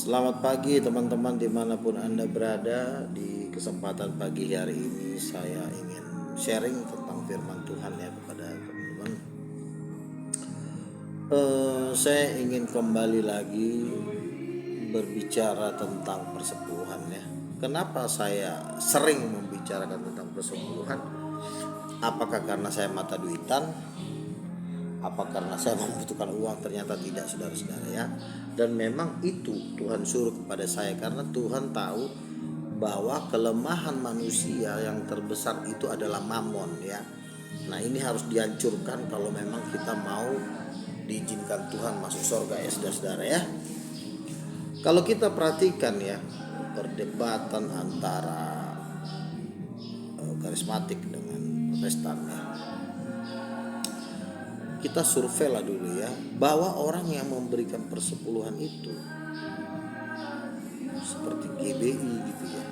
Selamat pagi teman-teman dimanapun Anda berada. Di kesempatan pagi hari ini saya ingin sharing tentang firman Tuhan ya kepada teman-teman. Saya ingin kembali lagi berbicara tentang persepuluhan ya. Kenapa saya sering membicarakan tentang persepuluhan? Apakah karena saya mata duitan? Apa karena saya membutuhkan uang? Ternyata tidak, saudara-saudara ya. Dan memang itu Tuhan suruh kepada saya, karena Tuhan tahu bahwa kelemahan manusia yang terbesar itu adalah mamon ya. Nah, ini harus dihancurkan kalau memang kita mau diizinkan Tuhan masuk surga ya, saudara-saudara ya. Kalau kita perhatikan ya, perdebatan antara karismatik dengan protestan ya, kita survei lah dulu ya, bahwa orang yang memberikan persepuluhan itu seperti GBI gitu ya,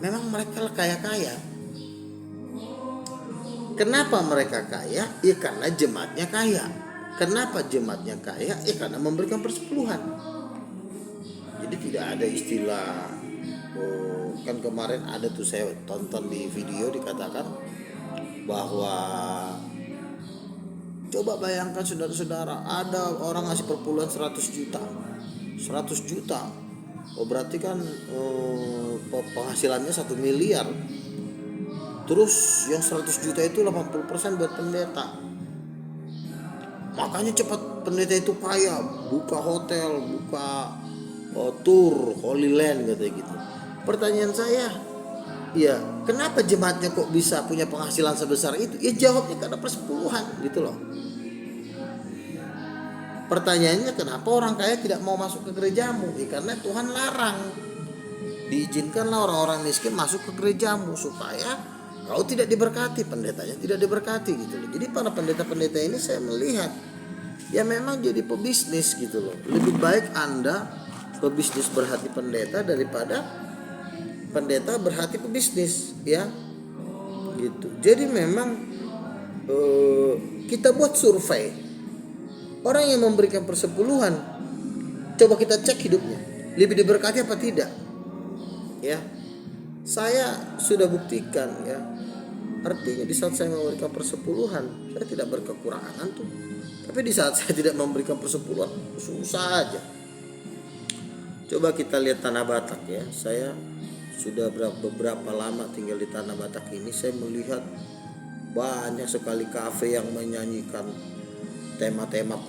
memang mereka kaya-kaya. Kenapa mereka kaya? Ya karena jemaatnya kaya. Kenapa jemaatnya kaya? Ya karena memberikan persepuluhan. Jadi tidak ada istilah kan kemarin ada tuh saya tonton di video dikatakan bahwa coba bayangkan saudara-saudara, ada orang ngasih perpuluhan 100 juta. 100 juta. Oh berarti kan penghasilannya 1 miliar. Terus yang 100 juta itu 80% buat pendeta. Makanya cepat pendeta itu kaya, buka hotel, buka tour Holy Land gitu. Pertanyaan saya, ya kenapa jemaatnya kok bisa punya penghasilan sebesar itu? Ya jawabnya karena persepuluhan gitu loh. Pertanyaannya, kenapa orang kaya tidak mau masuk ke gerejamu? Ya karena Tuhan larang. Diizinkanlah orang-orang miskin masuk ke gerejamu supaya kau tidak diberkati, pendetanya tidak diberkati gitu loh. Jadi para pendeta-pendeta ini saya melihat ya memang jadi pebisnis gitu loh. Lebih baik Anda pebisnis berhati pendeta daripada pendeta berhati pebisnis ya. Gitu. Jadi memang kita buat survei. Orang yang memberikan persepuluhan, coba kita cek hidupnya, lebih diberkati apa tidak? Ya, saya sudah buktikan ya. Artinya di saat saya memberikan persepuluhan, saya tidak berkekurangan tuh. Tapi di saat saya tidak memberikan persepuluhan, susah aja. Coba kita lihat Tanah Batak ya. Saya sudah beberapa lama tinggal di Tanah Batak ini. Saya melihat banyak sekali kafe yang menyanyikan tema-tema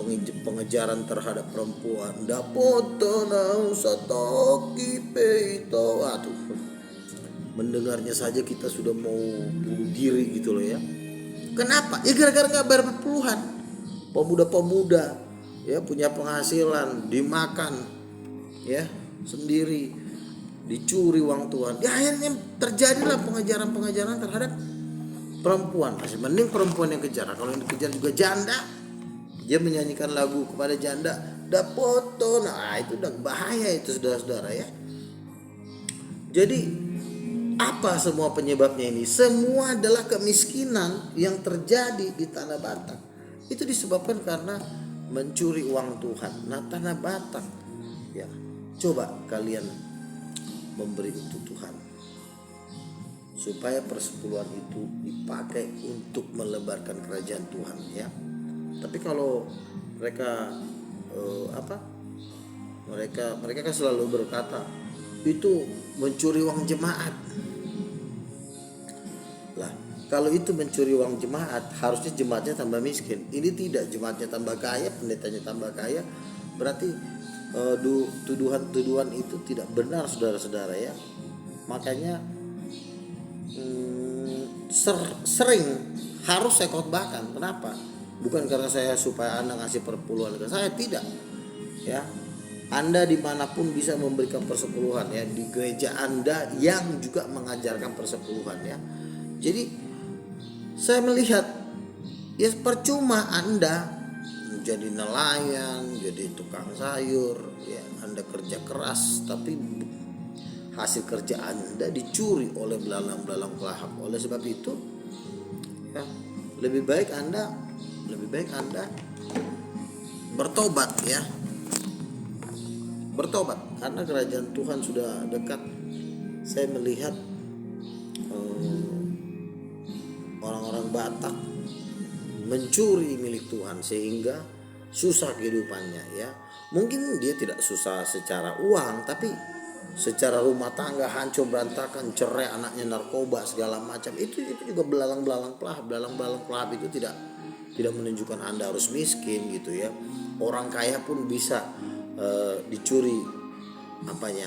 pengejaran terhadap perempuan. Dapoto nang satoki peito. Aduh, mendengarnya saja kita sudah mau bunuh diri gitu loh ya. Kenapa? Ya gara-gara gak bayar perpuluhan. Pemuda-pemuda ya punya penghasilan, dimakan ya sendiri, dicuri uang Tuhan. Ya akhirnya terjadilah pengejaran-pengejaran terhadap perempuan. Masih mending perempuan yang kejar. Kalau yang dikejar juga janda, dia menyanyikan lagu kepada janda, dapoto. Nah itu udah bahaya itu saudara-saudara ya. Jadi apa semua penyebabnya ini? Semua adalah kemiskinan yang terjadi di Tanah Batak. Itu disebabkan karena mencuri uang Tuhan. Nah Tanah Batak ya, coba kalian memberi untuk Tuhan supaya persepuluhan itu dipakai untuk melebarkan kerajaan Tuhan ya. Tapi kalau mereka mereka kan selalu berkata itu mencuri uang jemaat. Lah, kalau itu mencuri uang jemaat, harusnya jemaatnya tambah miskin. Ini tidak, jemaatnya tambah kaya, pendetanya tambah kaya. Berarti tuduhan-tuduhan itu tidak benar saudara-saudara ya. Makanya sering harus saya khotbahkan. Kenapa? Bukan karena saya supaya Anda ngasih perpuluhan ke saya, tidak ya. Anda dimanapun bisa memberikan persepuluhan ya, di gereja Anda yang juga mengajarkan persepuluhan ya. Jadi saya melihat ya percuma Anda jadi nelayan, jadi tukang sayur ya, Anda kerja keras tapi hasil kerja Anda dicuri oleh belalang-belalang pelahap. Oleh sebab itu ya, lebih baik Anda bertobat ya. bertobat karena kerajaan Tuhan sudah dekat. Saya melihat orang-orang Batak mencuri milik Tuhan sehingga susah kehidupannya ya. Mungkin dia tidak susah secara uang, tapi secara rumah tangga hancur berantakan, cerai, anaknya narkoba segala macam. Itu juga belalang-belalang pelahap itu tidak menunjukkan Anda harus miskin gitu ya. Orang kaya pun bisa dicuri apanya,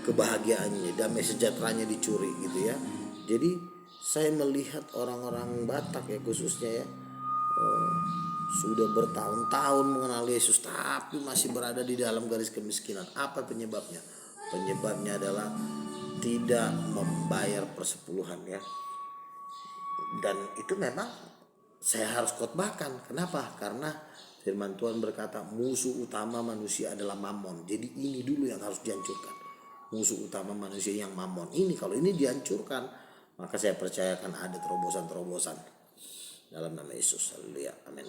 kebahagiaannya, damai sejahteranya dicuri gitu ya. Jadi saya melihat orang-orang Batak ya khususnya ya, sudah bertahun-tahun mengenal Yesus tapi masih berada di dalam garis kemiskinan. Apa penyebabnya? Penyebabnya adalah tidak membayar persepuluhan ya. Dan itu memang saya harus khotbahkan. Kenapa? Karena firman Tuhan berkata musuh utama manusia adalah Mammon. Jadi ini dulu yang harus dihancurkan. Musuh utama manusia yang Mammon. Ini kalau ini dihancurkan, maka saya percayakan ada terobosan-terobosan dalam nama Yesus. Haleluya. Amin.